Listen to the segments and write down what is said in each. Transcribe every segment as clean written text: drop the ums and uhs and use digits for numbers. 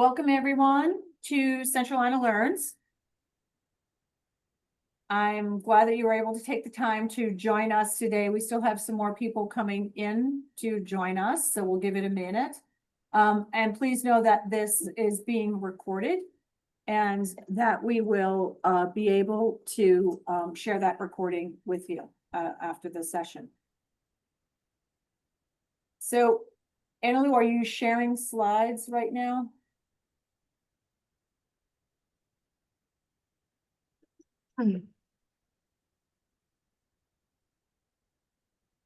Welcome everyone to Centralina Learns. I'm glad that you were able to take the time to join us today. We still have some more people coming in to join us, so we'll give it a minute. And please know that this is being recorded and that we will be able to share that recording with you after the session. So, Annalou, are you sharing slides right now?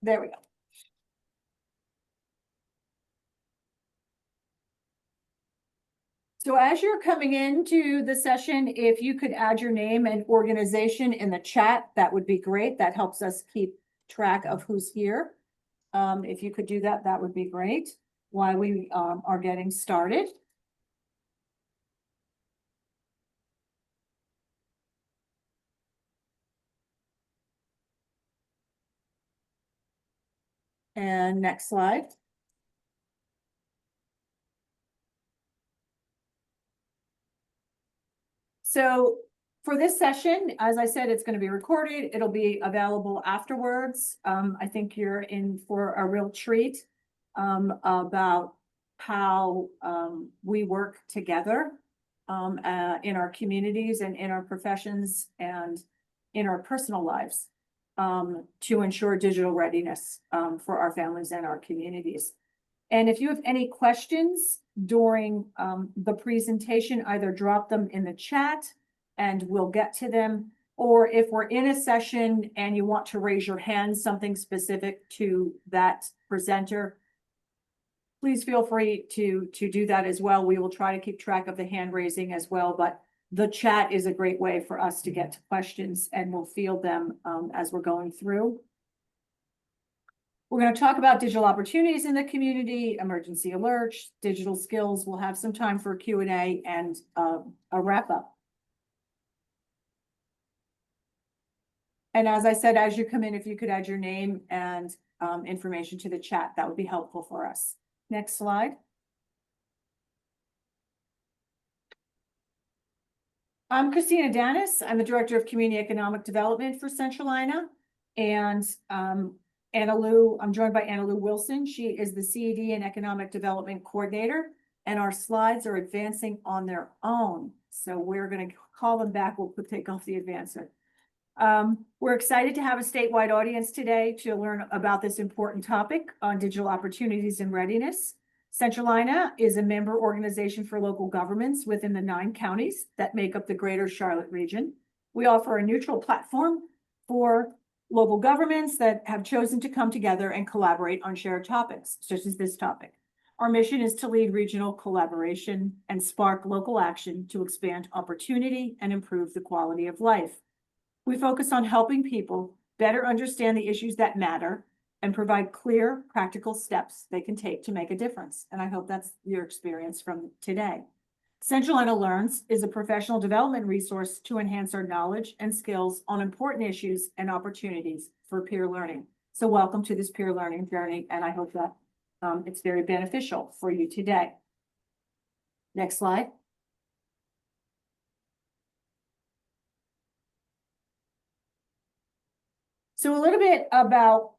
There we go. So as you're coming into the session, if you could add your name and organization in the chat, that would be great. That helps us keep track of who's here. If you could do that, that would be great while we are getting started. And next slide. So for this session, as I said, it's going to be recorded. It'll be available afterwards. I think you're in for a real treat about how we work together in our communities and in our professions and in our personal lives to ensure digital readiness for our families and our communities. And if you have any questions during the presentation, either drop them in the chat and we'll get to them. Or if we're in a session and you want to raise your hand, something specific to that presenter, please feel free to do that as well. We will try to keep track of the hand raising as well, but the chat is a great way for us to get to questions and we'll field them as we're going through. We're going to talk about digital opportunities in the community, emergency alerts, digital skills. We'll have some time for Q&A and a wrap up. And as I said, as you come in, if you could add your name and information to the chat, that would be helpful for us. Next slide. I'm Christina Danis. I'm the Director of Community Economic Development for Centralina. And Annalou, I'm joined by Annalou Wilson. She is the CED and Economic Development Coordinator, and our slides are advancing on their own. So we're going to call them back. We'll take off the advancer. We're excited to have a statewide audience today to learn about this important topic on digital opportunities and readiness. Centralina is a member organization for local governments within the 9 counties that make up the greater Charlotte region. We offer a neutral platform for local governments that have chosen to come together and collaborate on shared topics, such as this topic. Our mission is to lead regional collaboration and spark local action to expand opportunity and improve the quality of life. We focus on helping people better understand the issues that matter and provide clear, practical steps they can take to make a difference. And I hope that's your experience from today. Centralina Learns is a professional development resource to enhance our knowledge and skills on important issues and opportunities for peer learning. So welcome to this peer learning journey, and I hope that it's very beneficial for you today. Next slide. So a little bit about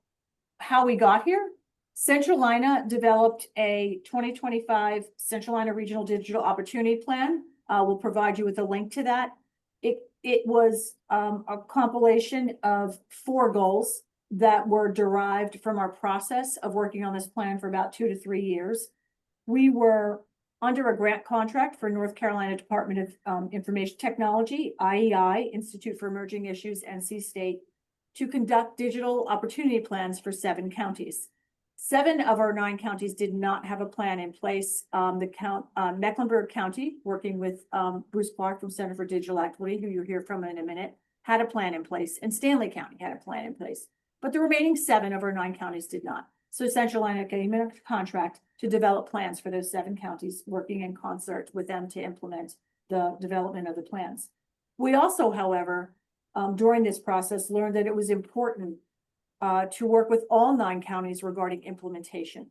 how we got here. Centralina developed a 2025 Centralina Regional Digital Opportunity Plan. We'll provide you with a link to that. It was a compilation of 4 goals that were derived from our process of working on this plan for about 2 to 3 years. We were under a grant contract for North Carolina Department of Information Technology, IEI, Institute for Emerging Issues, NC State, to conduct digital opportunity plans for 7 counties. 7 of our 9 counties did not have a plan in place. Mecklenburg County, working with Bruce Clark from Center for Digital Equity, who you'll hear from in a minute, had a plan in place, and Stanley County had a plan in place. But the remaining 7 of our 9 counties did not. So Centralina came in a contract to develop plans for those 7 counties, working in concert with them to implement the development of the plans. We also, however, during this process, learned that it was important to work with all 9 counties regarding implementation.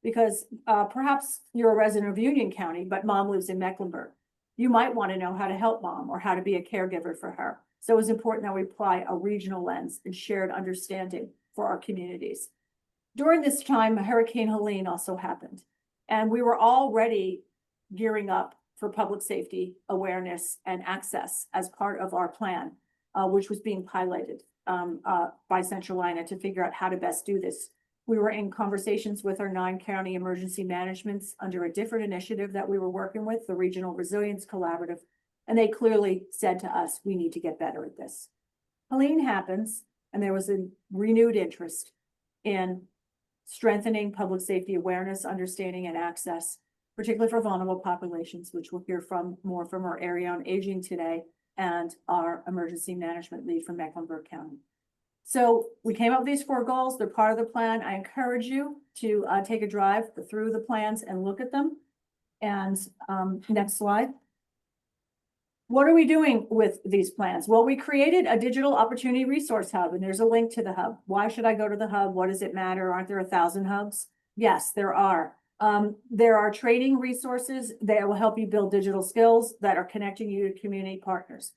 because perhaps you're a resident of Union County, but mom lives in Mecklenburg. You might want to know how to help mom or how to be a caregiver for her. So it's important that we apply a regional lens and shared understanding for our communities. During this time, Hurricane Helene also happened, and we were already gearing up for public safety awareness and access as part of our plan, which was being piloted by Centralina to figure out how to best do this. We were in conversations with our 9 county emergency managements under a different initiative that we were working with, the Regional Resilience Collaborative, and they clearly said to us, we need to get better at this. Helene happens, and there was a renewed interest in strengthening public safety awareness, understanding, and access, particularly for vulnerable populations, which we'll hear from more from our area on aging today and our emergency management lead from Mecklenburg County. So we came up with these 4 goals. They're part of the plan. I encourage you to take a drive through the plans and look at them. And next slide. What are we doing with these plans? Well, we created a digital opportunity resource hub, and there's a link to the hub. Why should I go to the hub? What does it matter? Aren't there 1,000 hubs? Yes, there are. There are training resources that will help you build digital skills that are connecting you to community partners.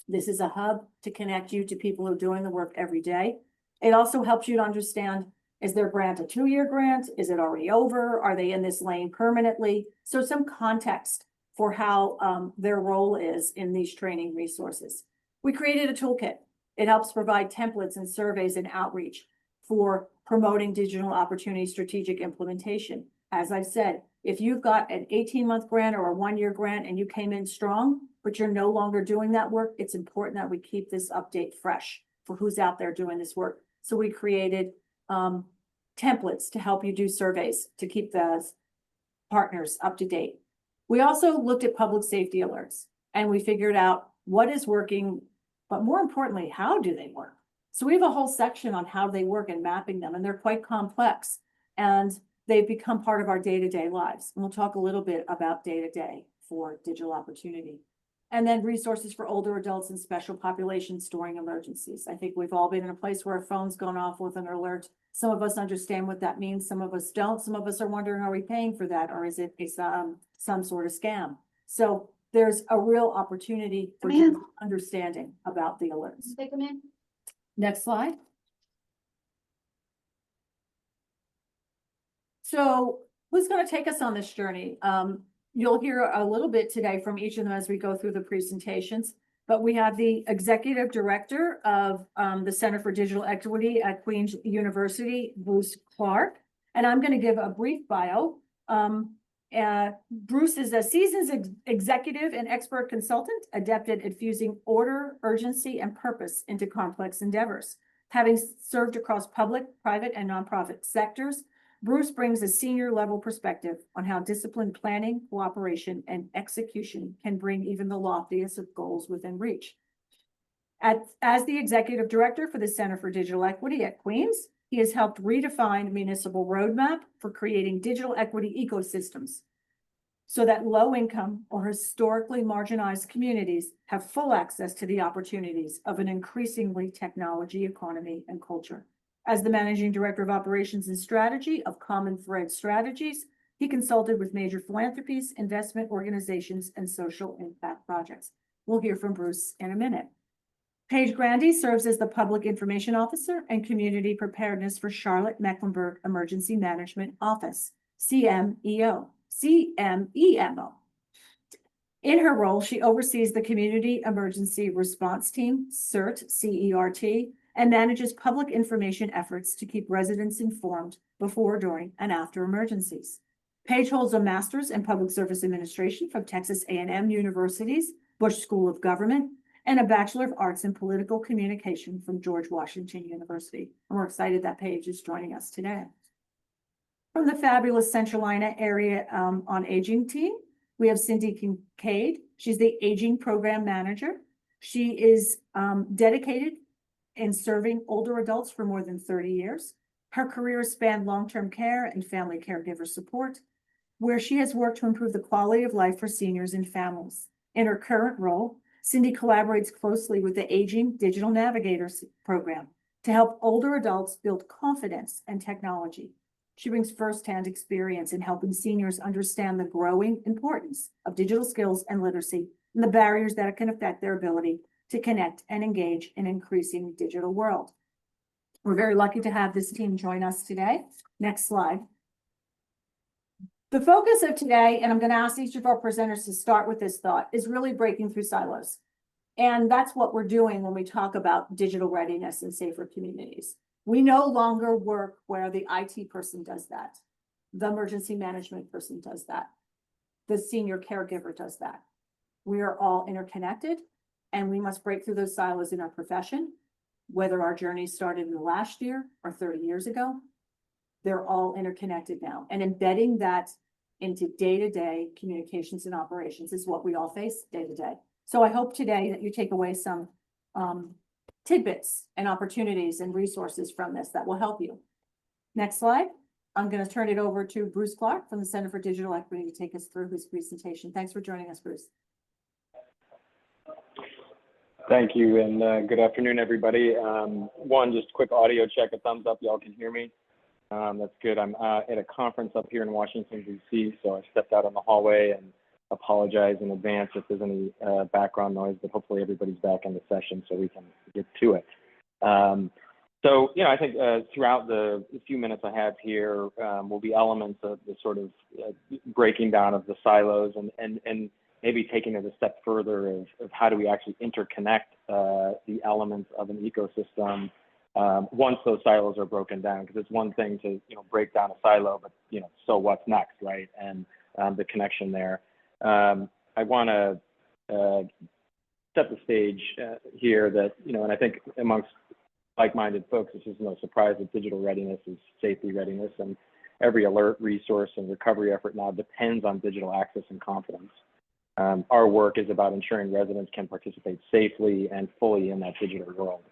This is a hub to connect you to people who are doing the work every day. It also helps you to understand, is their grant a 2-year grant? Is it already over? Are they in this lane permanently? So some context for how their role is in these training resources. We created a toolkit. It helps provide templates and surveys and outreach for promoting digital opportunity strategic implementation. As I said, if you've got an 18-month grant or a 1-year grant and you came in strong, but you're no longer doing that work, it's important that we keep this update fresh for who's out there doing this work. So we created templates to help you do surveys to keep those partners up to date. We also looked at public safety alerts, and we figured out what is working, but more importantly, how do they work? So we have a whole section on how they work and mapping them, and they're quite complex, and they've become part of our day-to-day lives. And we'll talk a little bit about day-to-day for digital opportunity. And then resources for older adults and special populations during emergencies. I think we've all been in a place where our phone's gone off with an alert. Some of us understand what that means. Some of us don't. Some of us are wondering, are we paying for that? Or is it some sort of scam? So there's a real opportunity for understanding about the alerts. Take them in. Next slide. So who's going to take us on this journey? You'll hear a little bit today from each of them as we go through the presentations, but we have the executive director of the Center for Digital Equity at Queen's University, Bruce Clark. And I'm going to give a brief bio. Bruce is a seasoned executive and expert consultant, adept at fusing order, urgency, and purpose into complex endeavors. Having served across public, private, and nonprofit sectors, Bruce brings a senior level perspective on how disciplined planning, cooperation, and execution can bring even the loftiest of goals within reach. As the executive director for the Center for Digital Equity at Queen's, he has helped redefine municipal roadmap for creating digital equity ecosystems so that low-income or historically marginalized communities have full access to the opportunities of an increasingly technology economy and culture. As the managing director of operations and strategy of Common Thread Strategies, he consulted with major philanthropies, investment organizations, and social impact projects. We'll hear from Bruce in a minute. Paige Grandy serves as the Public Information Officer and Community Preparedness for Charlotte Mecklenburg Emergency Management Office, CMEO. In her role, she oversees the Community Emergency Response Team, CERT, C-E-R-T, and manages public information efforts to keep residents informed before, during, and after emergencies. Paige holds a master's in public service administration from Texas A&M University's Bush School of Government and a Bachelor of Arts in Political Communication from George Washington University. And we're excited that Paige is joining us today. From the fabulous Centralina area on aging team, we have Cindy Kincaid. She's the Aging Program Manager. She is dedicated in serving older adults for more than 30 years. Her career has spanned long-term care and family caregiver support, where she has worked to improve the quality of life for seniors and families. In her current role, Cindy collaborates closely with the Aging Digital Navigators program to help older adults build confidence and technology. She brings firsthand experience in helping seniors understand the growing importance of digital skills and literacy and the barriers that can affect their ability to connect and engage in an increasing digital world. We're very lucky to have this team join us today. Next slide. The focus of today, and I'm going to ask each of our presenters to start with this thought, is really breaking through silos. And that's what we're doing when we talk about digital readiness and safer communities. We no longer work where the IT person does that. The emergency management person does that. The senior caregiver does that. We are all interconnected, and we must break through those silos in our profession, whether our journey started in the last year or 30 years ago. They're all interconnected now, and embedding that into day-to-day communications and operations is what we all face day-to-day. So I hope today that you take away some tidbits and opportunities and resources from this that will help you. Next slide. I'm going to turn it over to Bruce Clark from the Center for Digital Equity to take us through his presentation. Thanks for joining us, Bruce. Thank you, and good afternoon, everybody. One, just quick audio check, a thumbs up, y'all can hear me. That's good. I'm at a conference up here in Washington, D.C., so I stepped out on the hallway and apologize in advance if there's any background noise, but hopefully everybody's back in the session so we can get to it. So, you know, I think throughout the few minutes I have here will be elements of the sort of breaking down of the silos and maybe taking it a step further of how do we actually interconnect the elements of an ecosystem once those silos are broken down, because it's one thing to, you know, break down a silo, but, you know, so what's next, right? And the connection there. I want to set the stage here that, you know, and I think amongst like-minded folks, this is no surprise that digital readiness is safety readiness, and every alert, resource, and recovery effort now depends on digital access and confidence. Our work is about ensuring residents can participate safely and fully in that digital world.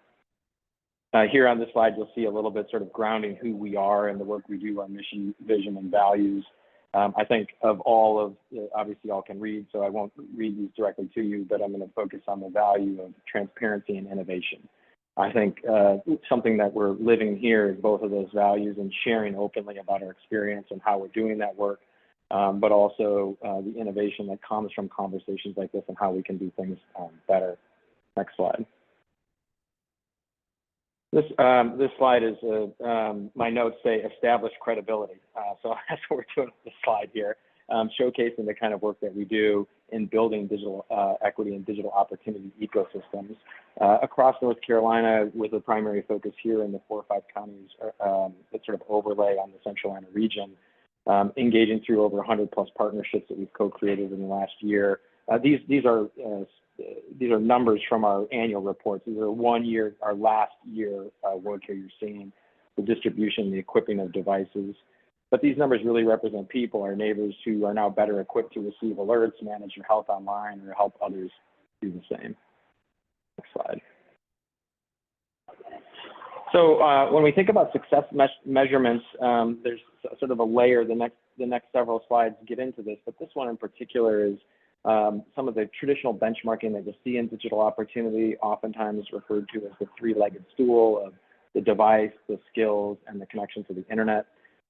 Here on this slide, you'll see a little bit sort of grounding who we are and the work we do, our mission, vision, and values. I think of all of, obviously y'all can read, so I won't read these directly to you, but I'm going to focus on the value of transparency and innovation. I think something that we're living here is both of those values and sharing openly about our experience and how we're doing that work, but also the innovation that comes from conversations like this and how we can do things better. Next slide. This slide is, my notes say establish credibility. So that's what we're doing with this slide here, showcasing the kind of work that we do in building digital equity and digital opportunity ecosystems across North Carolina, with a primary focus here in the 4 or 5 counties that sort of overlay on the Centralina region, engaging through over 100+ partnerships that we've co-created in the last year. These are numbers from our annual reports. These are 1 year, our last year work here. You're seeing the distribution, the equipping of devices. But these numbers really represent people, our neighbors, who are now better equipped to receive alerts, manage their health online, or help others do the same. Next slide. So when we think about success measurements, there's sort of a layer. The next several slides get into this, but this one in particular is some of the traditional benchmarking that you'll see in digital opportunity, oftentimes referred to as the 3-legged stool of the device, the skills, and the connection to the internet.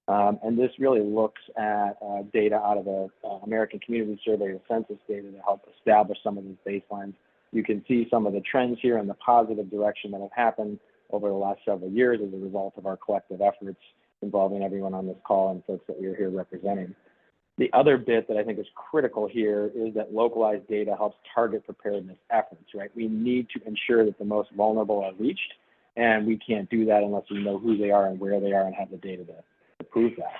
And this really looks at data out of the American Community Survey or census data to help establish some of these baselines. You can see some of the trends here in the positive direction that have happened over the last several years as a result of our collective efforts involving everyone on this call and folks that we're here representing. The other bit that I think is critical here is that localized data helps target preparedness efforts, right? We need to ensure that the most vulnerable are reached, and we can't do that unless we know who they are and where they are and have the data to prove that.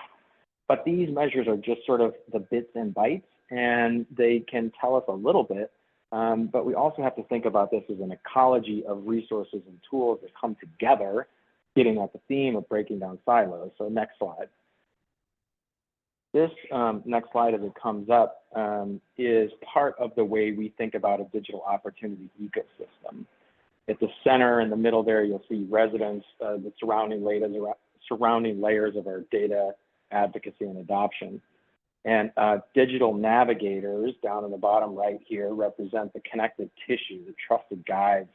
But these measures are just sort of the bits and bytes, and they can tell us a little bit, but we also have to think about this as an ecology of resources and tools that come together, getting at the theme of breaking down silos. So next slide. This next slide, as it comes up, is part of the way we think about a digital opportunity ecosystem. At the center, in the middle there, you'll see residents, the surrounding layers of our data advocacy and adoption. And digital navigators down in the bottom right here represent the connective tissue, the trusted guides,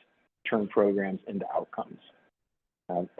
turn programs into outcomes.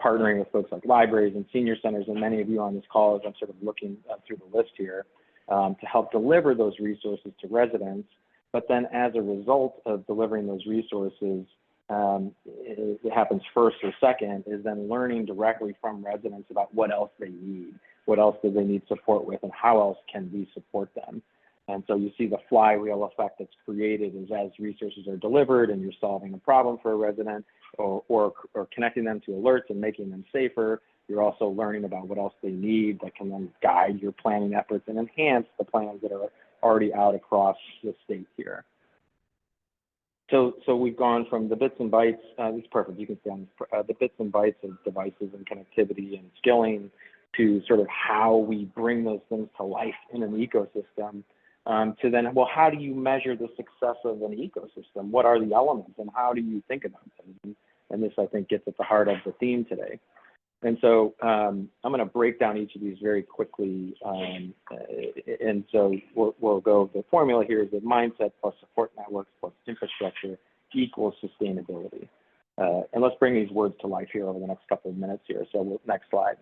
partnering with folks like libraries and senior centers, and many of you on this call as I'm sort of looking through the list here, to help deliver those resources to residents. But then as a result of delivering those resources, it happens first or second, is then learning directly from residents about what else they need, what else do they need support with, and how else can we support them. And so you see the flywheel effect that's created is as resources are delivered and you're solving a problem for a resident or connecting them to alerts and making them safer, you're also learning about what else they need that can then guide your planning efforts and enhance the plans that are already out across the state here. So we've gone from the bits and bytes, this is perfect, you can see on the bits and bytes of devices and connectivity and skilling to sort of how we bring those things to life in an ecosystem, to then, well, how do you measure the success of an ecosystem? What are the elements and how do you think about them? And this, I think, gets at the heart of the theme today. And so I'm going to break down each of these very quickly. And so we'll go, the formula here is that mindset plus support networks plus infrastructure equals sustainability. And let's bring these words to life here over the next couple of minutes here. So next slide.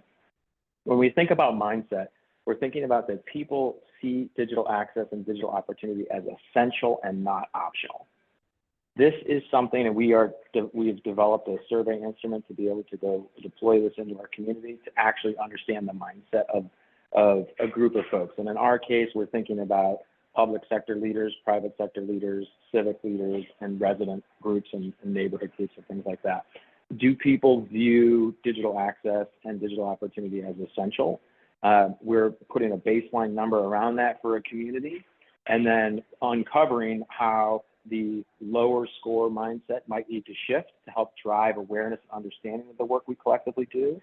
When we think about mindset, we're thinking about that people see digital access and digital opportunity as essential and not optional. This is something that we've developed a survey instrument to be able to go deploy this into our community to actually understand the mindset of a group of folks. And in our case, we're thinking about public sector leaders, private sector leaders, civic leaders, and resident groups and neighborhood groups and things like that. Do people view digital access and digital opportunity as essential? We're putting a baseline number around that for a community and then uncovering how the lower score mindset might need to shift to help drive awareness and understanding of the work we collectively do,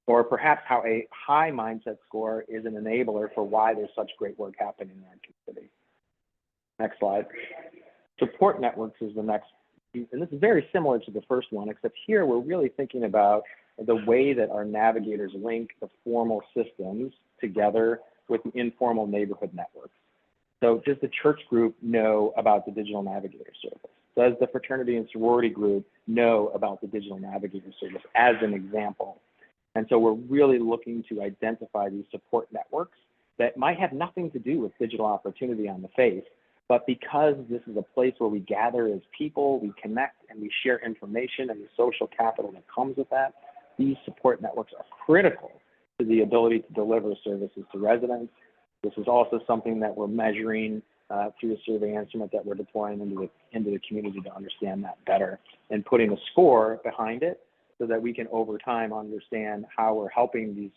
or perhaps how a high mindset score is an enabler for why there's such great work happening in our community. Next slide. Support networks is the next, and this is very similar to the first one, except here we're really thinking about the way that our navigators link the formal systems together with the informal neighborhood networks. So does the church group know about the digital navigator service? Does the fraternity and sorority group know about the digital navigator service as an example? And so we're really looking to identify these support networks that might have nothing to do with digital opportunity on the face, but because this is a place where we gather as people, we connect and we share information and the social capital that comes with that, these support networks are critical to the ability to deliver services to residents. This is also something that we're measuring through a survey instrument that we're deploying into the community to understand that better and putting a score behind it so that we can over time understand how we're helping these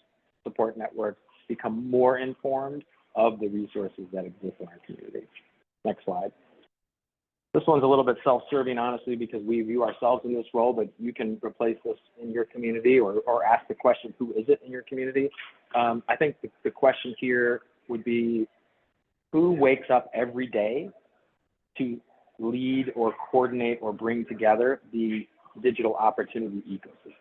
support networks become more informed of the resources that exist in our community. Next slide. This one's a little bit self-serving, honestly, because we view ourselves in this role, but you can replace this in your community or ask the question, who is it in your community? I think the question here would be, who wakes up every day to lead or coordinate or bring together the digital opportunity ecosystem?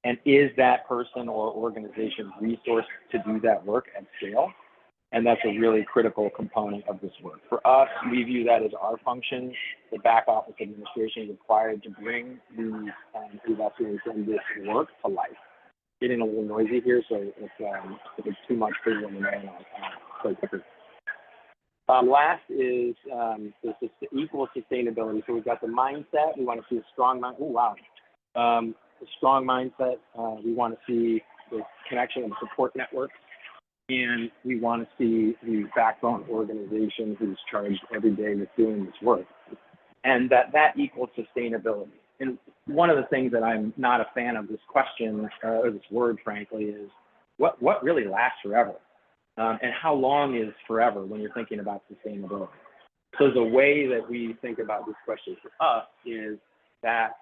And is that person or organization resourced to do that work at scale? And that's a really critical component of this work. For us, we view that as our function. The back office administration is required to bring these investments in this work to life. Getting a little noisy here, so if it's too much for you, let me know, and I'll play quicker. Last is the equal sustainability. So we've got the mindset. We want to see a strong mind. Oh, wow. A strong mindset. We want to see the connection and support networks. And we want to see the backbone organization who's charged every day with doing this work. And that equals sustainability. And one of the things that I'm not a fan of this question, or this word, frankly, is what really lasts forever? And how long is forever when you're thinking about sustainability? So the way that we think about this question for us is that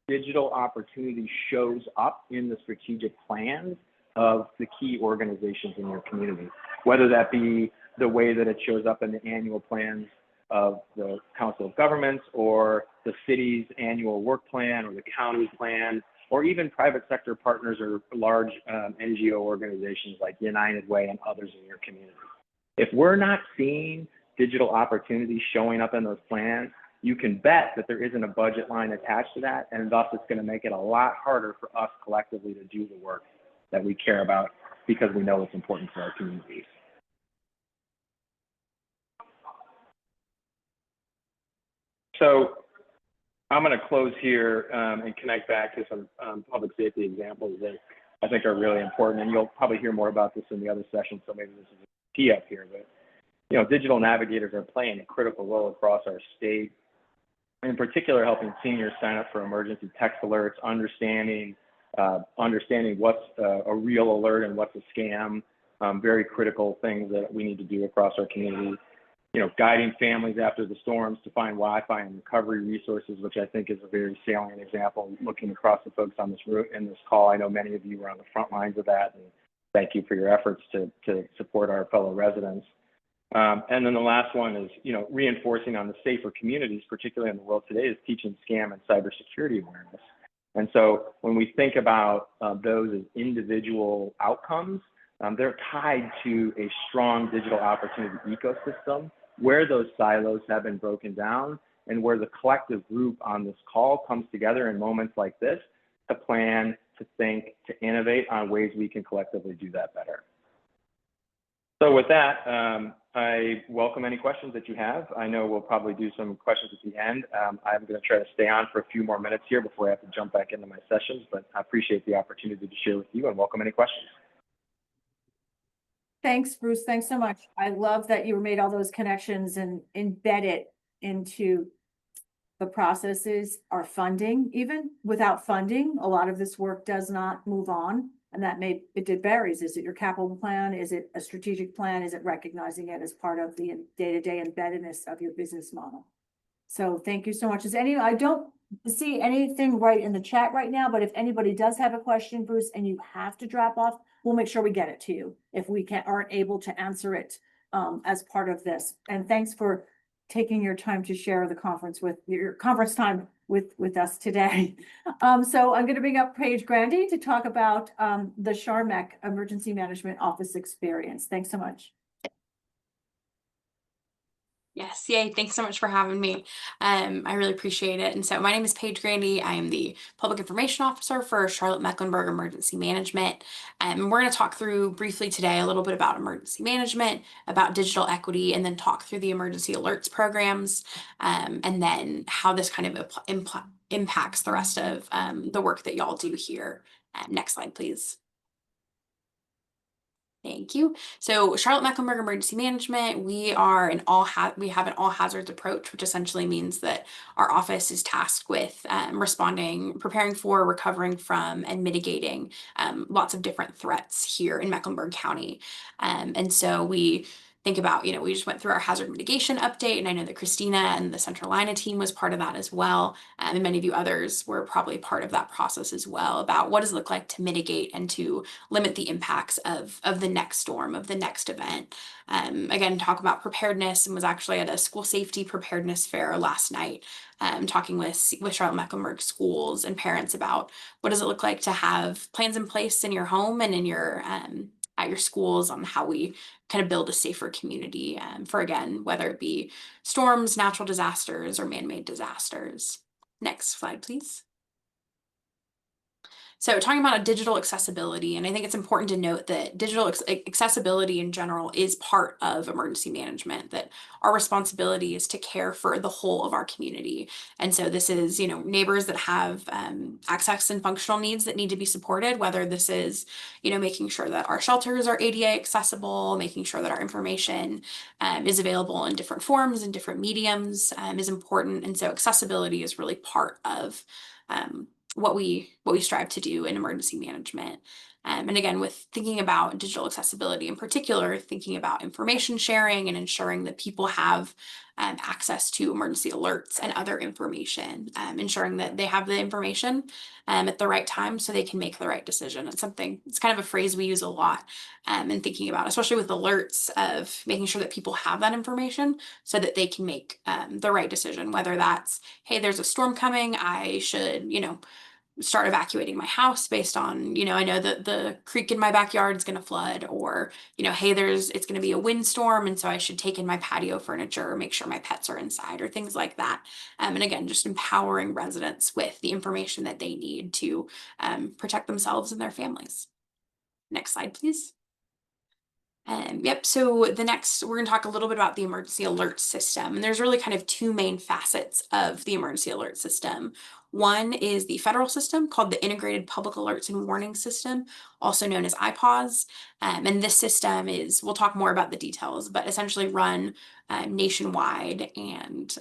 digital opportunity shows up in the strategic plans of the key organizations in your community, whether that be the way that it shows up in the annual plans of the Council of Governments or the city's annual work plan or the county plan, or even private sector partners or large NGO organizations like United Way and others in your community. If we're not seeing digital opportunities showing up in those plans, you can bet that there isn't a budget line attached to that, and thus it's going to make it a lot harder for us collectively to do the work that we care about because we know it's important for our communities. So I'm going to close here and connect back to some public safety examples that I think are really important, and you'll probably hear more about this in the other session, so maybe this is a tee up here, but you know, digital navigators are playing a critical role across our state, in particular helping seniors sign up for emergency text alerts, understanding what's a real alert and what's a scam, very critical things that we need to do across our community. You know, guiding families after the storms to find Wi-Fi and recovery resources, which I think is a very salient example. Looking across the folks on this route in this call, I know many of you were on the front lines of that, and thank you for your efforts to support our fellow residents. And then the last one is, you know, reinforcing on the safer communities, particularly in the world today, is teaching scam and cybersecurity awareness. And so when we think about those as individual outcomes, they're tied to a strong digital opportunity ecosystem where those silos have been broken down and where the collective group on this call comes together in moments like this to plan, to think, to innovate on ways we can collectively do that better. So with that, I welcome any questions that you have. I know we'll probably do some questions at the end. I'm going to try to stay on for a few more minutes here before I have to jump back into my sessions, but I appreciate the opportunity to share with you and welcome any questions. Thanks, Bruce. Thanks so much. I love that you made all those connections and embed it into the processes. Our funding, even without funding, a lot of this work does not move on. And that it varies. Is it your capital plan? Is it a strategic plan? Is it recognizing it as part of the day-to-day embeddedness of your business model? So thank you so much. I don't see anything right in the chat right now, but if anybody does have a question, Bruce, and you have to drop off, we'll make sure we get it to you if we aren't able to answer it as part of this. And thanks for taking your time to share the conference with your conference time with us today. So I'm going to bring up Paige Grandy to talk about the Charmec Emergency Management Office experience. Thanks so much. Yes, yay. Thanks so much for having me. I really appreciate it. And so my name is Paige Grandy. I am the Public Information Officer for Charlotte-Mecklenburg Emergency Management. And we're going to talk through briefly today a little bit about emergency management, about digital equity, and then talk through the emergency alerts programs, and then how this kind of impacts the rest of the work that y'all do here. Next slide, please. Thank you. So Charlotte-Mecklenburg Emergency Management, we have an all hazards approach, which essentially means that our office is tasked with preparing for, recovering from, and mitigating lots of different threats here in Mecklenburg County. And so we think about, we just went through our hazard mitigation update, and I know that Christina and the Centralina team was part of that as well. And many of you others were probably part of that process as well, about what does it look like to mitigate and to limit the impacts of the next storm, of the next event. Again, talk about preparedness, and was actually at a school safety preparedness fair last night, talking with Charlotte-Mecklenburg schools and parents about what does it look like to have plans in place in your home and in your at your schools on how we kind of build a safer community for, again, whether it be storms, natural disasters, or man-made disasters. Next slide, please. So talking about digital accessibility, and I think it's important to note that digital accessibility in general is part of emergency management, that our responsibility is to care for the whole of our community. And so this is, neighbors that have access and functional needs that need to be supported, whether this is, making sure that our shelters are ADA accessible, making sure that our information is available in different forms and different mediums is important. And so accessibility is really part of what we strive to do in emergency management. And again, with thinking about digital accessibility in particular, thinking about information sharing and ensuring that people have access to emergency alerts and other information, ensuring that they have the information at the right time so they can make the right decision. It's kind of a phrase we use a lot in thinking about, especially with alerts, of making sure that people have that information so that they can make the right decision, whether that's, hey, there's a storm coming, I should, start evacuating my house based on, I know that the creek in my backyard is going to flood, or, hey, it's going to be a windstorm. And so I should take in my patio furniture or make sure my pets are inside or things like that. And again, just empowering residents with the information that they need to protect themselves and their families. Next slide, please. Yep, so we're going to talk a little bit about the emergency alert system. And there's really kind of two main facets of the emergency alert system. One is the federal system called the Integrated Public Alerts and Warning System, also known as IPAWS. And this system we'll talk more about the details, but essentially run nationwide and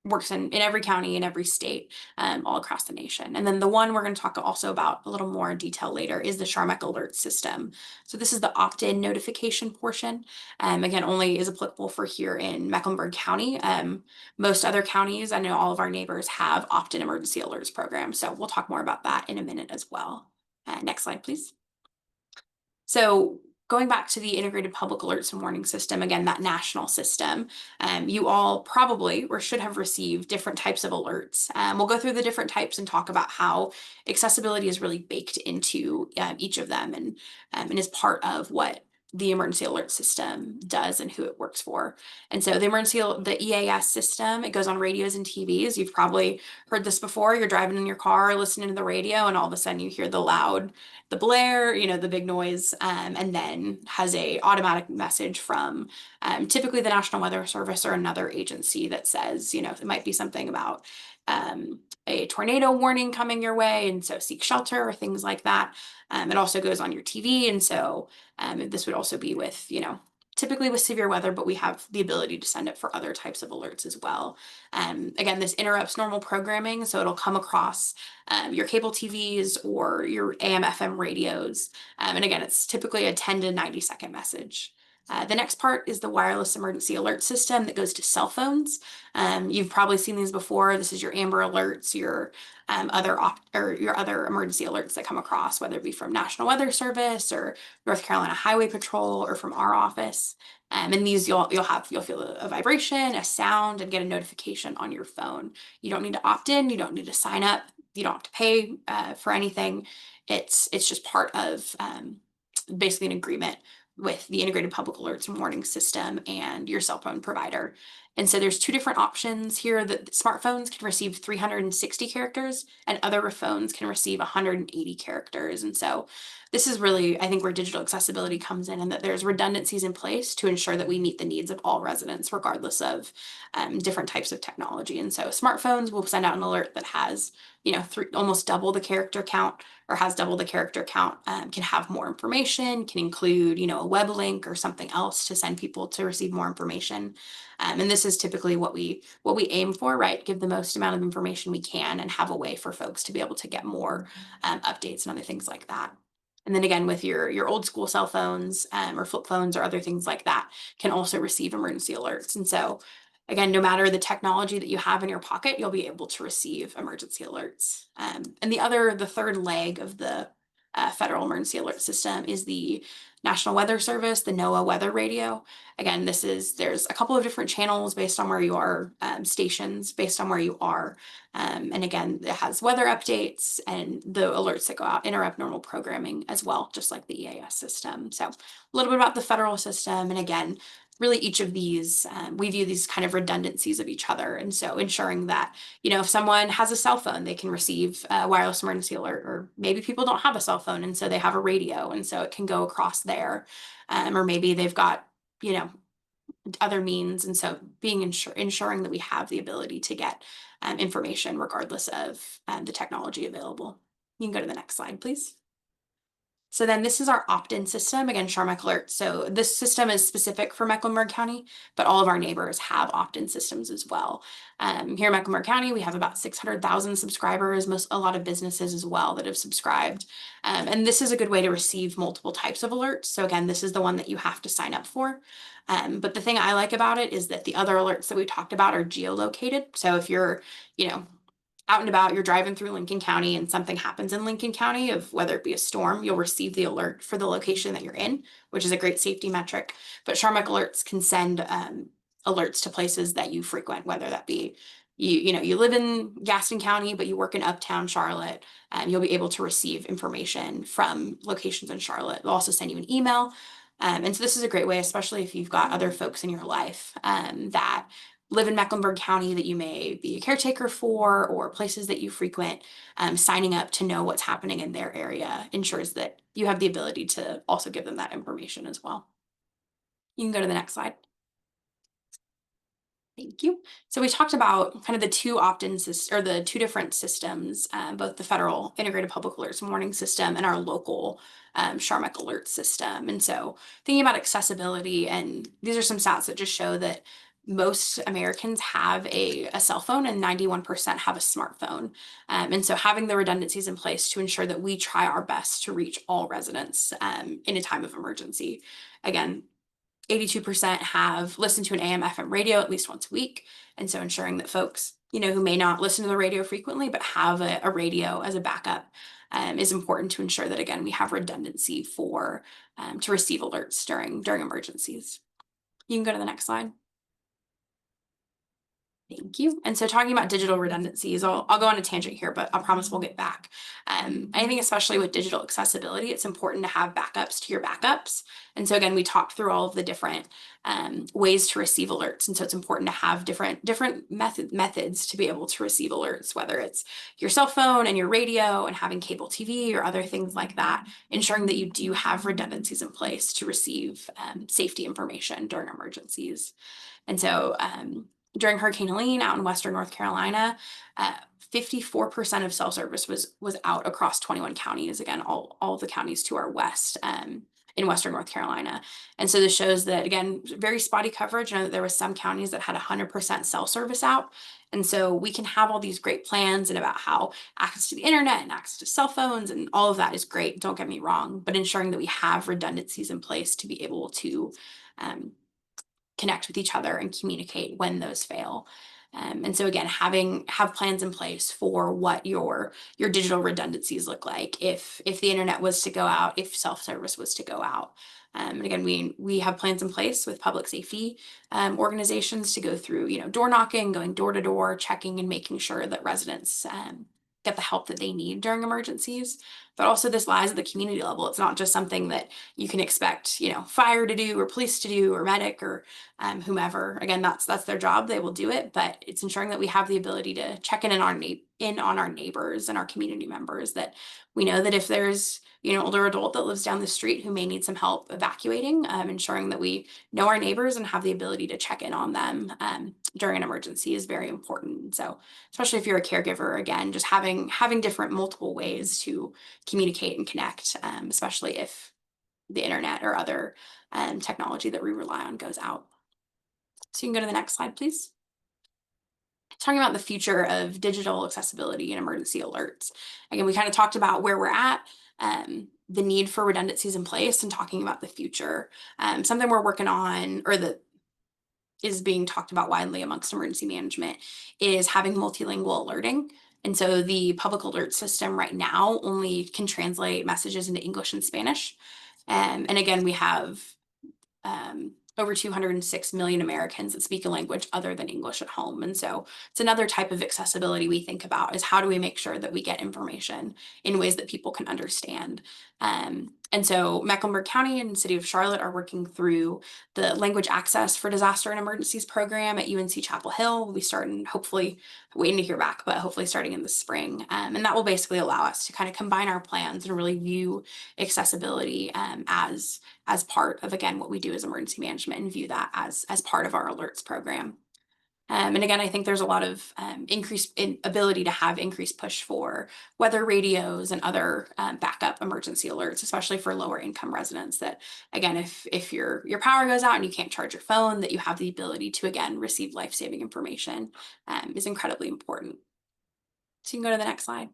works in every county, in every state, all across the nation. And then the one we're going to talk also about a little more in detail later is the CHARMAC alert system. So this is the opt-in notification portion. Again, only is applicable for here in Mecklenburg County. Most other counties, I know all of our neighbors have opt-in emergency alerts programs. So we'll talk more about that in a minute as well. Next slide, please. So going back to the Integrated Public Alerts and Warning System, again, that national system, you all probably or should have received different types of alerts. We'll go through the different types and talk about how accessibility is really baked into each of them and is part of what the emergency alert system does and who it works for. And so the EAS system, it goes on radios and TVs. You've probably heard this before. You're driving in your car, listening to the radio, and all of a sudden you hear the blare, the big noise, and then has a automatic message from typically the National Weather Service or another agency that says, it might be something about a tornado warning coming your way, and so seek shelter or things like that. It also goes on your TV, and so this would also be with, typically with severe weather, but we have the ability to send it for other types of alerts as well. Again, this interrupts normal programming, so it'll come across your cable TVs or your AM FM radios. And again, it's typically a 10 to 90 second message. The next part is the wireless emergency alert system that goes to cell phones. You've probably seen these before. This is your Amber Alerts, your other emergency alerts that come across, whether it be from National Weather Service or North Carolina Highway Patrol or from our office. And these you'll feel a vibration, a sound, and get a notification on your phone. You don't need to opt in. You don't need to sign up. You don't have to pay for anything. It's just part of basically an agreement with the Integrated Public Alerts and Warning System and your cell phone provider. And so there's two different options here. That smartphones can receive 360 characters and other phones can receive 180 characters. And so this is really, I think, where digital accessibility comes in, and that there's redundancies in place to ensure that we meet the needs of all residents, regardless of different types of technology. And so smartphones will send out an alert that has, almost double the character count, or has double the character count, can have more information, can include, a web link or something else to send people to receive more information. And this is typically what we aim for, right? Give the most amount of information we can and have a way for folks to be able to get more updates and other things like that. And then again, with your old school cell phones or flip phones or other things like that, can also receive emergency alerts. And so again, no matter the technology that you have in your pocket, you'll be able to receive emergency alerts. And the third leg of the federal emergency alert system is the National Weather Service, the NOAA weather radio. Again, there's a couple of different channels based on where you are, stations based on where you are. And again, it has weather updates, and the alerts that go out interrupt normal programming as well, just like the EAS system. So a little bit about the federal system. And again, really each of these, we view these kind of redundancies of each other. And so ensuring that, if someone has a cell phone, they can receive a wireless emergency alert, or maybe people don't have a cell phone and so they have a radio, and so it can go across there. Or maybe they've got, other means. And so ensuring that we have the ability to get information regardless of the technology available. You can go to the next slide, please. So then this is our opt-in system, again, CHARMAC Alert. So this system is specific for Mecklenburg County, but all of our neighbors have opt-in systems as well. Here in Mecklenburg County, we have about 600,000 subscribers, a lot of businesses as well that have subscribed. And this is a good way to receive multiple types of alerts. So again, this is the one that you have to sign up for. But the thing I like about it is that the other alerts that we talked about are geolocated. So if you're, out and about, you're driving through Lincoln County and something happens in Lincoln County, of whether it be a storm, you'll receive the alert for the location that you're in, which is a great safety metric. But CHARMAC alerts can send alerts to places that you frequent, whether that be you live in Gaston County, but you work in Uptown Charlotte, you'll be able to receive information from locations in Charlotte. They'll also send you an email. And so this is a great way, especially if you've got other folks in your life that live in Mecklenburg County that you may be a caretaker for, or places that you frequent. Signing up to know what's happening in their area ensures that you have the ability to also give them that information as well. You can go to the next slide. Thank you. So we talked about kind of the two opt-in or the two different systems, both the federal integrated public alerts warning system and our local SHARMAC alert system. And so thinking about accessibility, and these are some stats that just show that most Americans have a cell phone and 91% have a smartphone. And so having the redundancies in place to ensure that we try our best to reach all residents in a time of emergency. Again, 82% have listened to an AM FM radio at least once a week. And so ensuring that folks, who may not listen to the radio frequently, but have a radio as a backup is important to ensure that, again, we have redundancy to receive alerts during emergencies. You can go to the next slide. Thank you. And so talking about digital redundancies, I'll go on a tangent here, but I promise we'll get back. I think especially with digital accessibility, it's important to have backups to your backups. And so again, we talked through all of the different ways to receive alerts. And so it's important to have different methods to be able to receive alerts, whether it's your cell phone and your radio and having cable TV or other things like that, ensuring that you do have redundancies in place to receive safety information during emergencies. And so during Hurricane Helene out in Western North Carolina, 54% of cell service was out across 21 counties. Again, all the counties to our west in Western North Carolina. And so this shows that, again, very spotty coverage. I know that there was some counties that had 100% cell service out. And so we can have all these great plans and about how access to the internet and access to cell phones and all of that is great. Don't get me wrong, but ensuring that we have redundancies in place to be able to connect with each other and communicate when those fail. And so again, have plans in place for what your digital redundancies look like if the internet was to go out, if self-service was to go out. And again, we have plans in place with public safety organizations to go through, door knocking, going door to door, checking and making sure that residents get the help that they need during emergencies. But also this lies at the community level. It's not just something that you can expect, fire to do or police to do or medic or whomever. Again, that's their job. They will do it, but it's ensuring that we have the ability to check in on our neighbors and our community members, that we know that if there's older adult that lives down the street who may need some help evacuating, ensuring that we know our neighbors and have the ability to check in on them during an emergency is very important. So especially if you're a caregiver, again, just having different multiple ways to communicate and connect, especially if the internet or other technology that we rely on goes out. So you can go to the next slide, please. Talking about the future of digital accessibility and emergency alerts. Again, we kind of talked about where we're at, the need for redundancies in place, and talking about the future. Something we're working on, or that is being talked about widely amongst emergency management, is having multilingual alerting. And so the public alert system right now only can translate messages into English and Spanish. And again, we have over 206 million Americans that speak a language other than English at home. And so it's another type of accessibility we think about, is how do we make sure that we get information in ways that people can understand. And so Mecklenburg County and City of Charlotte are working through the Language Access for Disaster and Emergencies program at UNC Chapel Hill. We'll be starting, hopefully, waiting to hear back, but hopefully starting in the spring. And that will basically allow us to kind of combine our plans and really view accessibility as part of, again, what we do as emergency management, and view that as part of our alerts program. And again, I think there's a lot of increased ability to have increased push for weather radios and other backup emergency alerts, especially for lower income residents, that, again, if your power goes out and you can't charge your phone, that you have the ability to, again, receive life-saving information is incredibly important. So you can go to the next slide.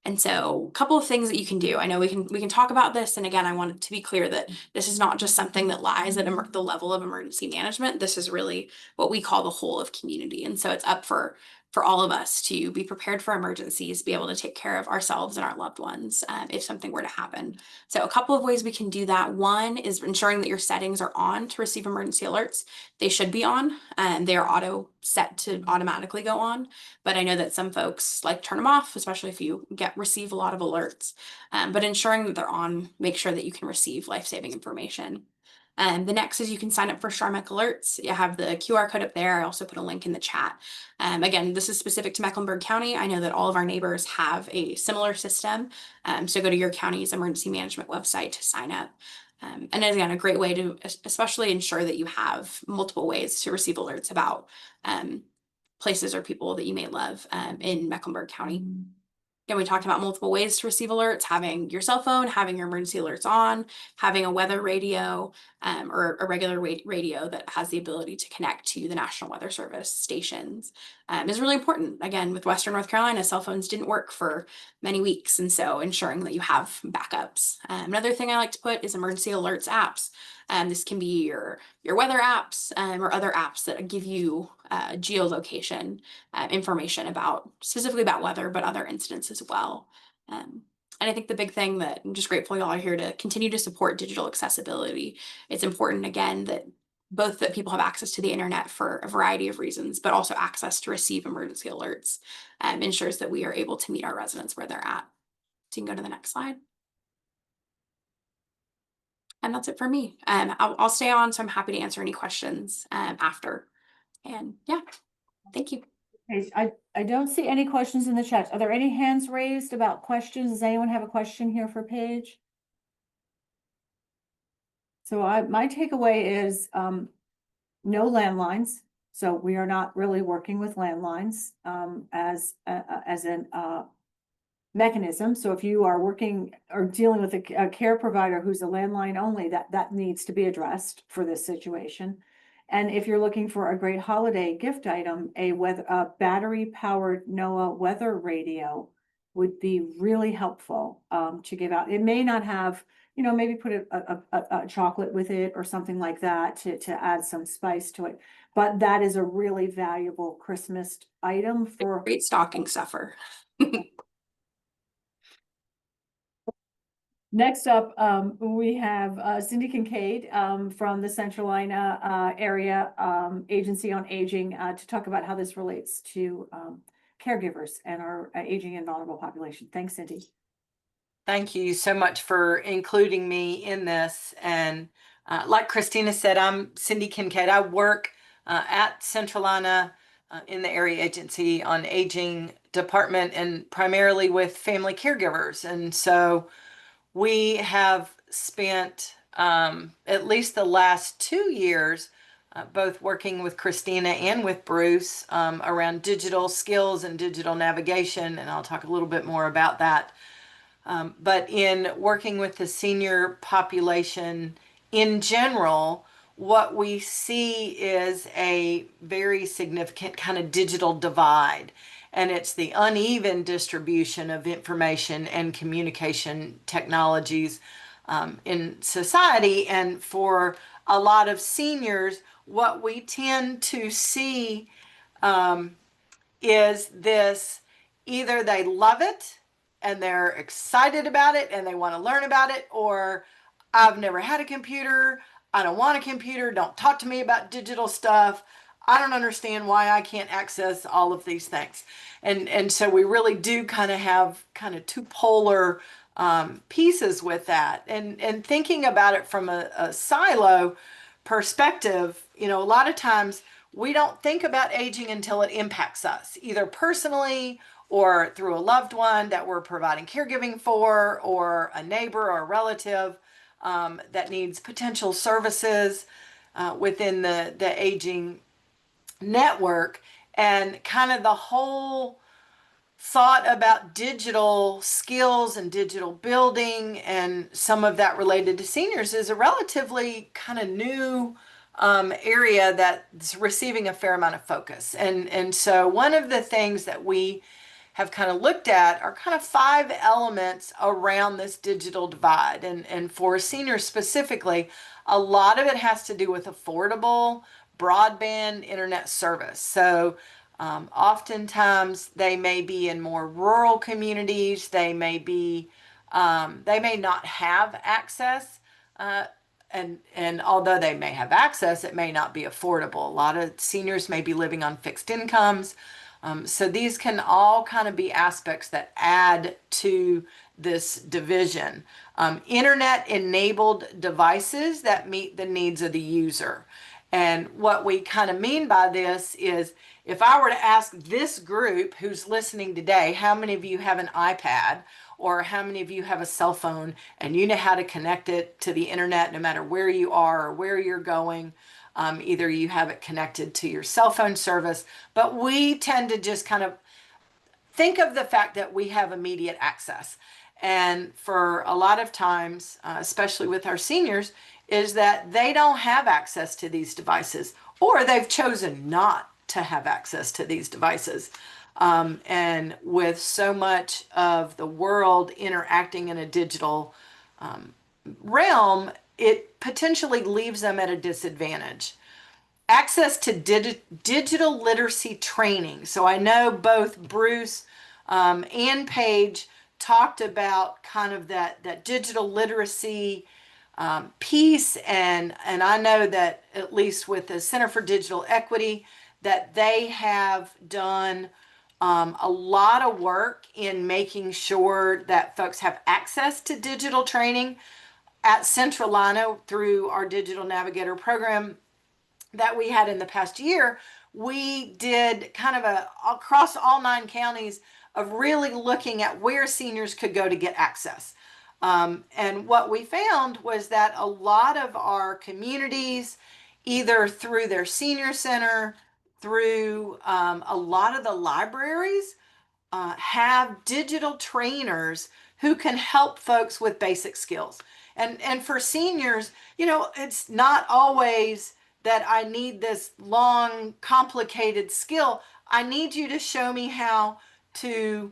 And so a couple of things that you can do. I know we can talk about this. And again, I wanted to be clear that this is not just something that lies at the level of emergency management. This is really what we call the whole of community. And so it's up for for all of us to be prepared for emergencies, be able to take care of ourselves and our loved ones if something were to happen. So a couple of ways we can do that. One is ensuring that your settings are on to receive emergency alerts. They should be on, and they are auto set to automatically go on. But I know that some folks like turn them off, especially if you receive a lot of alerts. But ensuring that they're on, make sure that you can receive life-saving information. The next is you can sign up for SHARMEC alerts. You have the QR code up there. I also put a link in the chat. Again, this is specific to Mecklenburg County. I know that all of our neighbors have a similar system. So go to your county's emergency management website to sign up. And again, a great way to especially ensure that you have multiple ways to receive alerts about places or people that you may love in Mecklenburg County. Again, we talked about multiple ways to receive alerts, having your cell phone, having your emergency alerts on, having a weather radio or a regular radio that has the ability to connect to the National Weather Service stations is really important. Again, with Western North Carolina, cell phones didn't work for many weeks, and so ensuring that you have backups. Another thing I like to put is emergency alerts apps. This can be your weather apps or other apps that give you geolocation information specifically about weather, but other incidents as well. And I think the big thing that I'm just grateful y'all are here to continue to support digital accessibility. It's important, again, that both that people have access to the internet for a variety of reasons, but also access to receive emergency alerts ensures that we are able to meet our residents where they're at. So you can go to the next slide. And that's it for me. I'll stay on, so I'm happy to answer any questions after. And yeah, thank you. Okay, I don't see any questions in the chat. Are there any hands raised about questions? Does anyone have a question here for Paige? So my takeaway is no landlines. So we are not really working with landlines as an mechanism. So if you are working or dealing with a care provider who's a landline only, that needs to be addressed for this situation. And if you're looking for a great holiday gift item, a battery powered NOAA weather radio would be really helpful to give out. It may not have, maybe put a chocolate with it or something like that to add some spice to it. But that is a really valuable Christmas item for Great stocking stuffer. Next up, we have Cindy Kincaid from the Centralina Area Agency on Aging to talk about how this relates to caregivers and our aging and vulnerable population. Thanks, Cindy. Thank you so much for including me in this. And like Christina said, I'm Cindy Kincaid. I work at Centralina in the Area Agency on Aging department and primarily with family caregivers. And so we have spent at least the last 2 years both working with Christina and with Bruce around digital skills and digital navigation, and I'll talk a little bit more about that. But in working with the senior population in general, what we see is a very significant kind of digital divide. And it's the uneven distribution of information and communication technologies in society. And for a lot of seniors, what we tend to see is this: either they love it and they're excited about it and they want to learn about it, or I've never had a computer, I don't want a computer, don't talk to me about digital stuff, I don't understand why I can't access all of these things. And so we really do kind of have kind of two polar pieces with that. And thinking about it from a silo perspective, a lot of times we don't think about aging until it impacts us, either personally or through a loved one that we're providing caregiving for, or a neighbor or a relative that needs potential services within the aging network. And kind of the whole thought about digital skills and digital building and some of that related to seniors is a relatively kind of new area that's receiving a fair amount of focus. And so one of the things that we have kind of looked at are kind of 5 elements around this digital divide. And for seniors specifically, a lot of it has to do with affordable broadband internet service. So Oftentimes they may be in more rural communities. They may be, they may not have access. Uh, and although they may have access, it may not be affordable. A lot of seniors may be living on fixed incomes. So these can all kind of be aspects that add to this division. Internet enabled devices that meet the needs of the user. And what we kind of mean by this is, if I were to ask this group who's listening today, how many of you have an iPad, or how many of you have a cell phone and you know how to connect it to the internet no matter where you are or where you're going? Either you have it connected to your cell phone service, but we tend to just kind of think of the fact that we have immediate access. And for a lot of times, especially with our seniors, is that they don't have access to these devices, or they've chosen not to have access to these devices. And with so much of the world interacting in a digital realm, it potentially leaves them at a disadvantage. Access to digital literacy training. So I know both Bruce and Paige talked about kind of that digital literacy piece, and I know that at least with the Center for Digital Equity, that they have done a lot of work in making sure that folks have access to digital training. At Centralina, through our Digital Navigator program that we had in the past year, we did kind of a across all 9 counties of really looking at where seniors could go to get access. And what we found was that a lot of our communities, either through their senior center, through a lot of the libraries, have digital trainers who can help folks with basic skills. And for seniors, you know, it's not always that I need this long, complicated skill. I need you to show me how to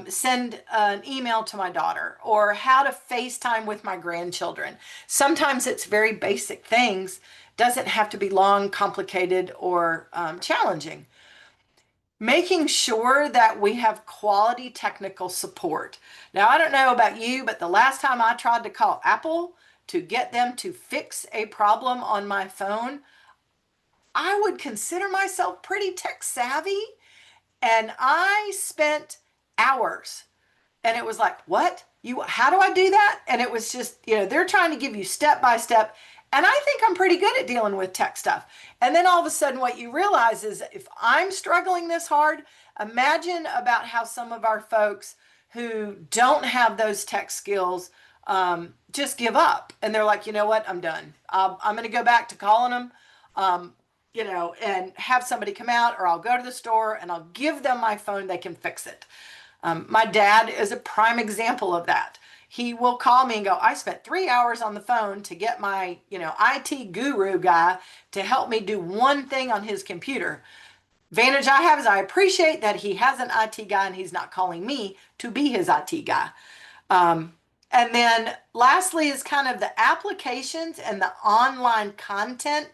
send an email to my daughter, or how to FaceTime with my grandchildren. Sometimes it's very basic things, doesn't have to be long, complicated, or challenging. Making sure that we have quality technical support. Now, I don't know about you, but the last time I tried to call Apple to get them to fix a problem on my phone, I would consider myself pretty tech savvy, and I spent hours. And it was like, what? How do I do that? And it was just, you know, they're trying to give you step by step. And I think I'm pretty good at dealing with tech stuff. And then all of a sudden what you realize is, if I'm struggling this hard, imagine about how some of our folks who don't have those tech skills just give up. And they're like, you know what, I'm done. I'm going to go back to calling them, you know, and have somebody come out, or I'll go to the store and I'll give them my phone. They can fix it. My dad is a prime example of that. He will call me and go, I spent 3 hours on the phone to get my, you know, IT guru guy to help me do one thing on his computer. Advantage I have is I appreciate that he has an IT guy and he's not calling me to be his IT guy. And then lastly is kind of the applications and the online content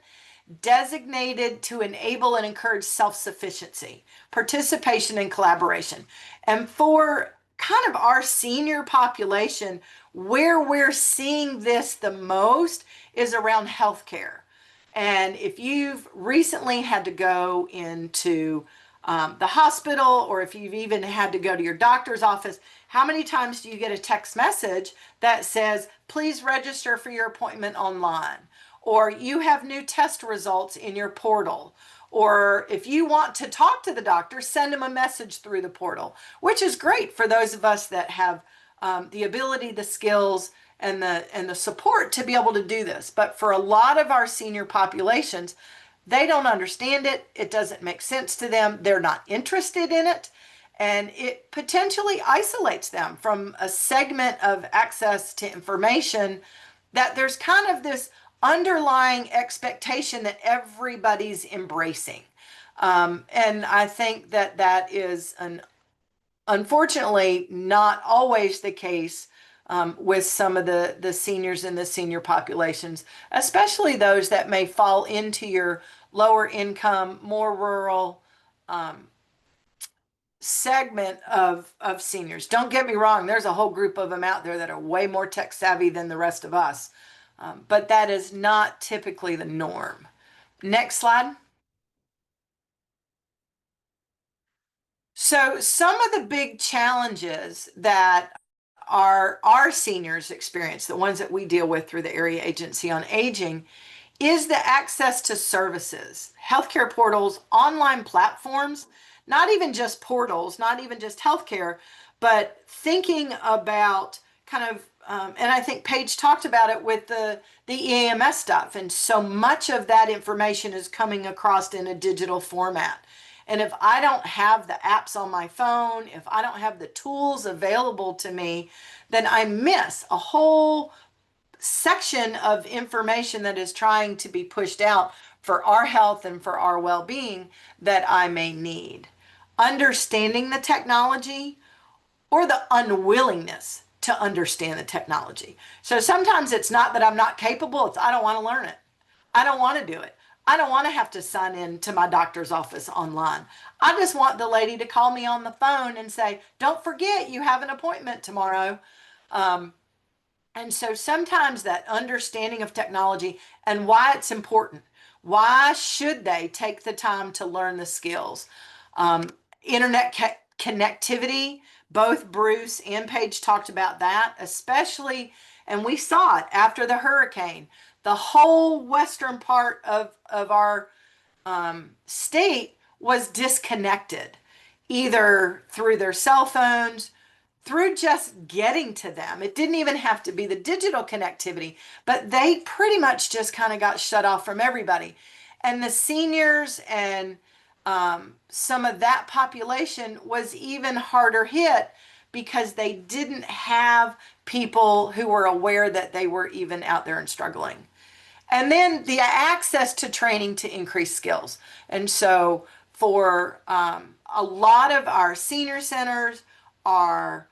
designated to enable and encourage self-sufficiency, participation, and collaboration. And for kind of our senior population, where we're seeing this the most is around healthcare. And if you've recently had to go into the hospital, or if you've even had to go to your doctor's office, how many times do you get a text message that says, please register for your appointment online? Or you have new test results in your portal. Or if you want to talk to the doctor, send them a message through the portal, which is great for those of us that have the ability, the skills, and the support to be able to do this. But for a lot of our senior populations, they don't understand it. It doesn't make sense to them. They're not interested in it. And it potentially isolates them from a segment of access to information, that there's kind of this underlying expectation that everybody's embracing. And I think that that is unfortunately not always the case with some of the seniors in the senior populations, especially those that may fall into your lower income, more rural segment of seniors. Don't get me wrong, there's a whole group of them out there that are way more tech savvy than the rest of us. But that is not typically the norm. Next slide. So some of the big challenges that our seniors experience, the ones that we deal with through the Area Agency on Aging, is the access to services, healthcare portals, online platforms, not even just portals, not even just healthcare, but thinking about kind of, and I think Paige talked about it with the EAMS stuff. And so much of that information is coming across in a digital format. And if I don't have the apps on my phone, if I don't have the tools available to me, then I miss a whole section of information that is trying to be pushed out for our health and for our well-being that I may need. Understanding the technology or the unwillingness to understand the technology. So sometimes it's not that I'm not capable, it's I don't want to learn it. I don't want to do it. I don't want to have to sign in to my doctor's office online. I just want the lady to call me on the phone and say, don't forget you have an appointment tomorrow. And so sometimes that understanding of technology and why it's important, why should they take the time to learn the skills? Internet connectivity, both Bruce and Paige talked about that, especially, and we saw it after the hurricane. The whole western part of our state was disconnected, either through their cell phones, through just getting to them. It didn't even have to be the digital connectivity, but they pretty much just kind of got shut off from everybody. And the seniors and some of that population was even harder hit because they didn't have people who were aware that they were even out there and struggling. And then the access to training to increase skills. And so for a lot of our senior centers, our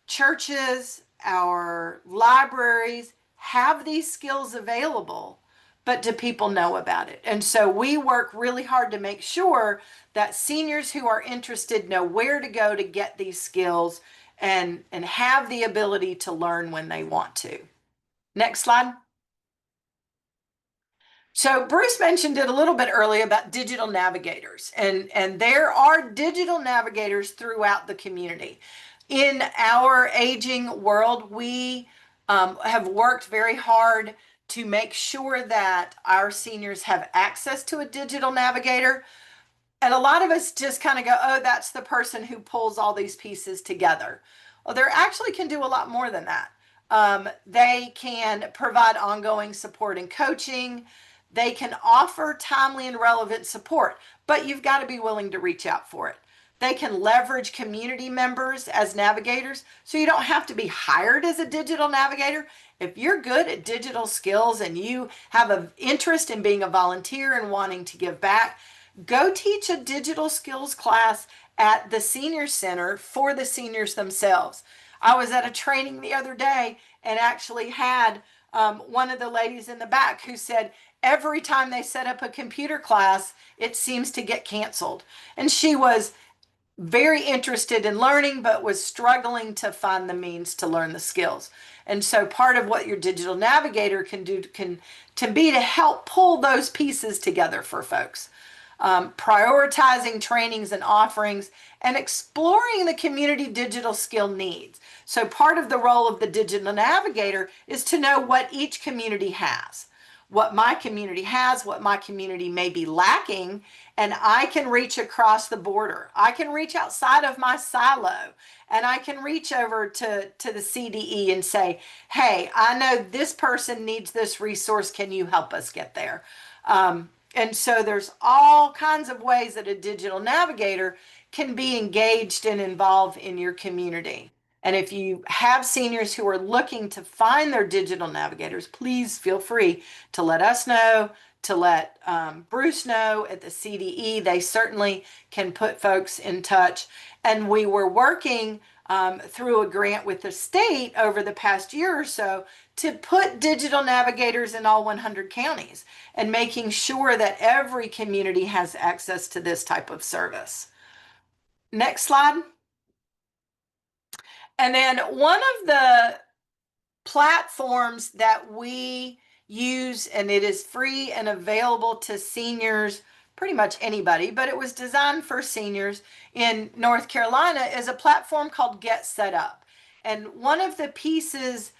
churches, our libraries have these skills available, but do people know about it? And so we work really hard to make sure that seniors who are interested know where to go to get these skills and have the ability to learn when they want to. Next slide. So Bruce mentioned it a little bit earlier about digital navigators, and there are digital navigators throughout the community. In our aging world, we have worked very hard to make sure that our seniors have access to a digital navigator. And a lot of us just kind of go, oh, that's the person who pulls all these pieces together. Well, they actually can do a lot more than that. They can provide ongoing support and coaching. They can offer timely and relevant support, but you've got to be willing to reach out for it. They can leverage community members as navigators, so you don't have to be hired as a digital navigator. If you're good at digital skills and you have an interest in being a volunteer and wanting to give back, go teach a digital skills class at the senior center for the seniors themselves. I was at a training the other day and actually had one of the ladies in the back who said, every time they set up a computer class, it seems to get canceled. And she was very interested in learning, but was struggling to find the means to learn the skills. And so part of what your digital navigator can do can be to help pull those pieces together for folks. Prioritizing trainings and offerings and exploring the community digital skill needs. So part of the role of the digital navigator is to know what each community has, what my community has, what my community may be lacking, and I can reach across the border. I can reach outside of my silo, and I can reach over to the CDE and say, hey, I know this person needs this resource. Can you help us get there? And so there's all kinds of ways that a digital navigator can be engaged and involved in your community. And if you have seniors who are looking to find their digital navigators, please feel free to let us know, to let Bruce know at the CDE. They certainly can put folks in touch. And we were working through a grant with the state over the past year or so to put digital navigators in all 100 counties and making sure that every community has access to this type of service. Next slide. And then one of the platforms that we use, and it is free and available to seniors, pretty much anybody, but it was designed for seniors in North Carolina, is a platform called Get Set Up. And one of the pieces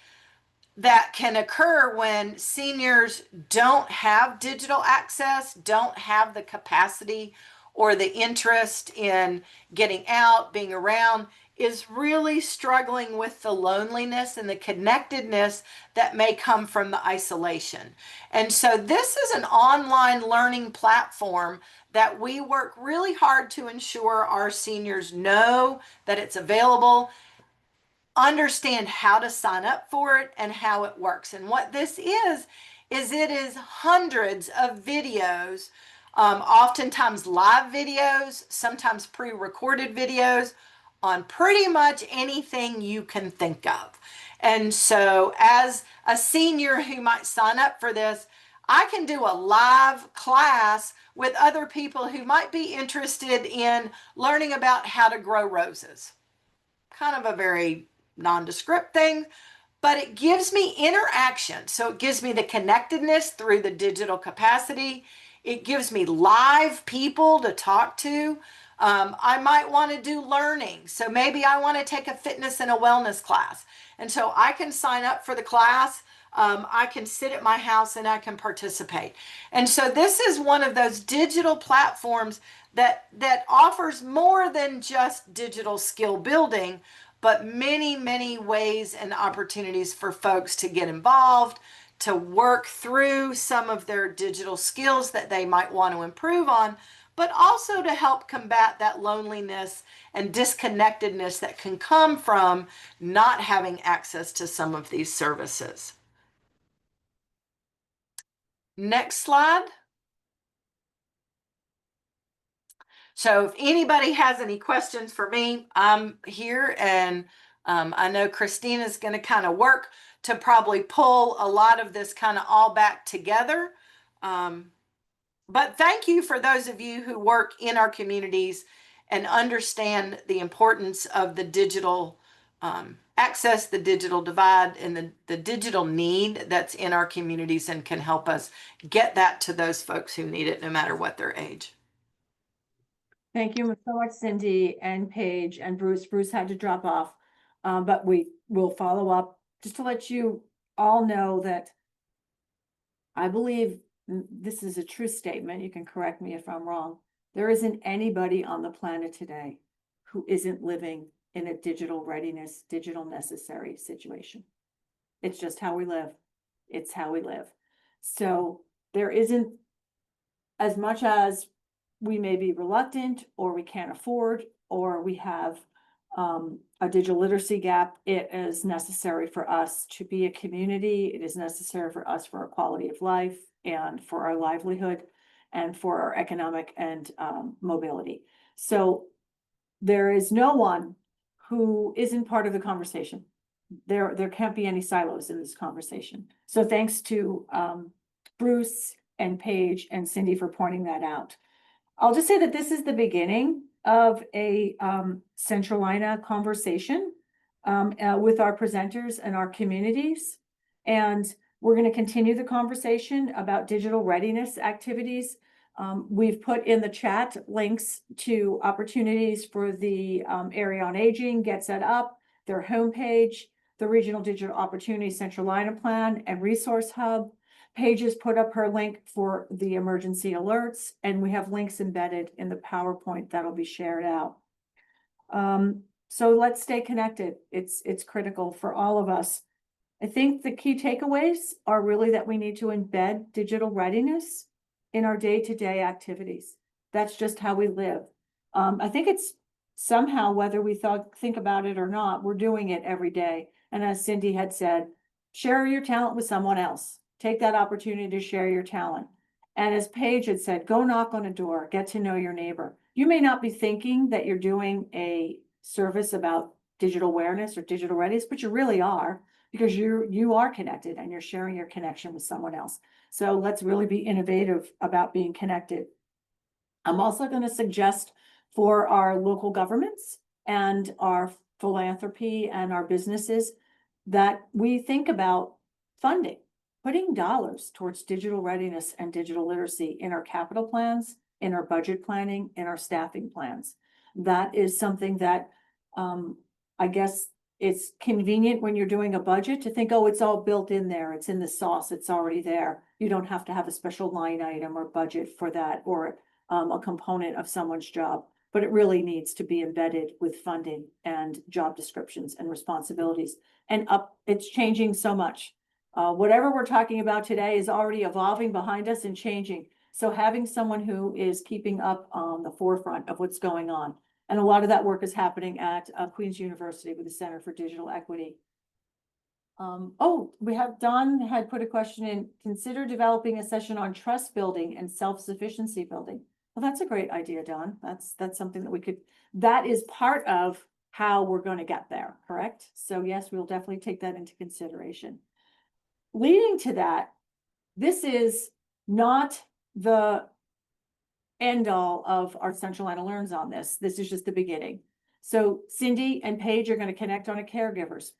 that can occur when seniors don't have digital access, don't have the capacity or the interest in getting out, being around, is really struggling with the loneliness and the connectedness that may come from the isolation. And so this is an online learning platform that we work really hard to ensure our seniors know that it's available, understand how to sign up for it and how it works. And what this is it is hundreds of videos, oftentimes live videos, sometimes pre-recorded videos on pretty much anything you can think of. And so as a senior who might sign up for this, I can do a live class with other people who might be interested in learning about how to grow roses. Kind of a very nondescript thing, but it gives me interaction. So it gives me the connectedness through the digital capacity. It gives me live people to talk to. I might want to do learning. So maybe I want to take a fitness and a wellness class. And so I can sign up for the class. I can sit at my house and I can participate. And so this is one of those digital platforms that offers more than just digital skill building, but many, many ways and opportunities for folks to get involved, to work through some of their digital skills that they might want to improve on, but also to help combat that loneliness and disconnectedness that can come from not having access to some of these services. Next slide. So if anybody has any questions for me, I'm here, and I know Christina's going to kind of work to probably pull a lot of this kind of all back together. But thank you for those of you who work in our communities and understand the importance of the digital access, the digital divide, and the digital need that's in our communities, and can help us get that to those folks who need it, no matter what their age. Thank you so much, Cindy and Paige and Bruce. Bruce had to drop off, but we will follow up just to let you all know that I believe this is a true statement. You can correct me if I'm wrong. There isn't anybody on the planet today who isn't living in a digital readiness, digital necessary situation. It's just how we live. It's how we live. So there isn't, as much as we may be reluctant, or we can't afford, or we have a digital literacy gap, it is necessary for us to be a community. It is necessary for us for our quality of life and for our livelihood and for our economic and mobility. So there is no one who isn't part of the conversation. There can't be any silos in this conversation. So thanks to Bruce and Paige and Cindy for pointing that out. I'll just say that this is the beginning of a Centralina conversation with our presenters and our communities. And we're going to continue the conversation about digital readiness activities. We've put in the chat links to opportunities for the Area on Aging, Get Set Up, their homepage, the Regional Digital Opportunity Centralina Plan and Resource Hub. Paige has put up her link for the emergency alerts, and we have links embedded in the PowerPoint that'll be shared out. So let's stay connected. It's critical for all of us. I think the key takeaways are really that we need to embed digital readiness in our day-to-day activities. That's just how we live. I think it's somehow, whether we think about it or not, we're doing it every day. And as Cindy had said, share your talent with someone else. Take that opportunity to share your talent. And as Paige had said, go knock on a door, get to know your neighbor. You may not be thinking that you're doing a service about digital awareness or digital readiness, but you really are, because you are connected and you're sharing your connection with someone else. So let's really be innovative about being connected. I'm also going to suggest for our local governments and our philanthropy and our businesses that we think about funding, putting dollars towards digital readiness and digital literacy in our capital plans, in our budget planning, in our staffing plans. That is something that I guess it's convenient when you're doing a budget to think, oh, it's all built in there. It's in the sauce. It's already there. You don't have to have a special line item or budget for that, or a component of someone's job, but it really needs to be embedded with funding and job descriptions and responsibilities. And it's changing so much. Whatever we're talking about today is already evolving behind us and changing. So having someone who is keeping up on the forefront of what's going on. And a lot of that work is happening at Queen's University with the Center for Digital Equity. We have Don had put a question in, consider developing a session on trust building and self-sufficiency building. Well, that's a great idea, Don. That's something that that is part of how we're going to get there, correct? So yes, we'll definitely take that into consideration. Leading to that, this is not the end all of our Centralina Learns on this. This is just the beginning. So Cindy and Paige are going to connect on a caregivers,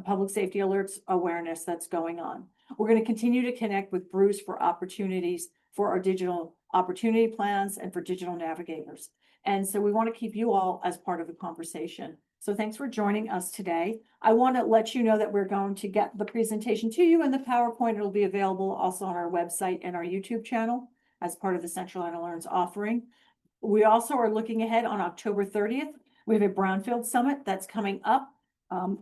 public safety alerts awareness that's going on. We're going to continue to connect with Bruce for opportunities for our digital opportunity plans and for digital navigators. And so we want to keep you all as part of the conversation. So thanks for joining us today. I want to let you know that we're going to get the presentation to you in the PowerPoint. It'll be available also on our website and our YouTube channel as part of the Centralina Learns offering. We also are looking ahead on October 30th. We have a Brownfield Summit that's coming up.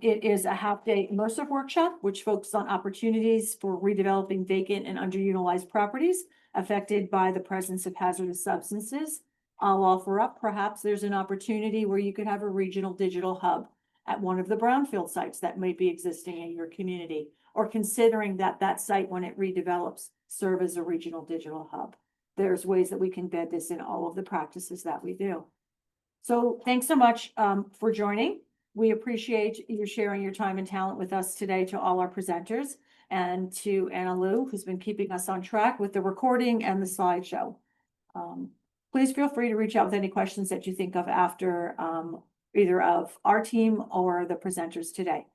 It is a half-day immersive workshop, which focuses on opportunities for redeveloping vacant and underutilized properties affected by the presence of hazardous substances. I'll offer up, perhaps there's an opportunity where you could have a regional digital hub at one of the brownfield sites that may be existing in your community, or considering that site, when it redevelops, serve as a regional digital hub. There's ways that we can embed this in all of the practices that we do. So thanks so much for joining. We appreciate you sharing your time and talent with us today, to all our presenters, and to Anna Lou, who's been keeping us on track with the recording and the slideshow. Please feel free to reach out with any questions that you think of after either of our team or the presenters today.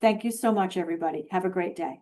Thank you so much, everybody. Have a great day.